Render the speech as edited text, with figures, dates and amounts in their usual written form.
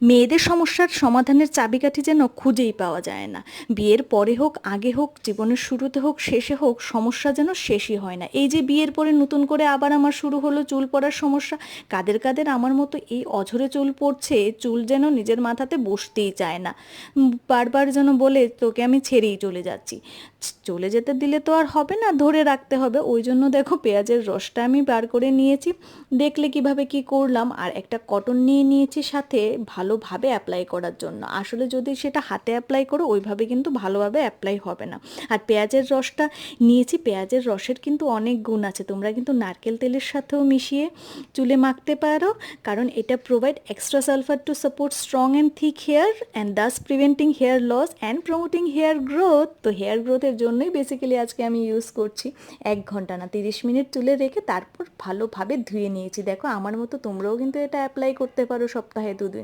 মেয়েদের সমস্যার সমাধানের চাবিকাঠি যেন খুঁজেই পাওয়া যায় না। বিয়ের পরে হোক, আগে হোক, জীবনের শুরুতে হোক, শেষে হোক, সমস্যা যেন শেষই হয় না। এই যে বিয়ের পরে নতুন করে আবার আমার শুরু হলো চুল পড়ার সমস্যা। কাদের কাদের আমার মতো এই অঝরে চুল পড়ছে, চুল যেন নিজের মাথাতে বসতেই চায় না। বারবার যেন বলে তোকে আমি ছেড়েই চলে যাচ্ছি। চলে যেতে দিলে তো আর হবে না, ধরে রাখতে হবে। ওই জন্য দেখো পেঁয়াজের রসটা আমি বার করে নিয়েছি, দেখলে কিভাবে কি করলাম। আর একটা কটন নিয়ে নিয়েছি সাথে, ভালোভাবে অ্যাপ্লাই করার জন্য। আসলে যদি সেটা হাতে অ্যাপ্লাই করো ওইভাবে কিন্তু ভালোভাবে অ্যাপ্লাই হবে না। আর পেঁয়াজের রসটা নিয়েছি, পেঁয়াজের রসের কিন্তু অনেক গুণ আছে। তোমরা কিন্তু নারকেল তেলের সাথেও মিশিয়ে চুলে মাখতে পারো, কারণ এটা provide extra sulphur to support strong and thick hair and thus preventing hair loss and promoting hair growth. তো হেয়ার গ্রোথের জন্যই বেসিক্যালি আজকে আমি ইউজ করছি। 1 ঘন্টা না, 30 মিনিট চুলে রেখে তারপর ভালোভাবে ধুয়ে নিয়েছি। দেখো আমার মতো তোমরাও কিন্তু এটা অ্যাপ্লাই করতে পারো সপ্তাহে 2 দিন।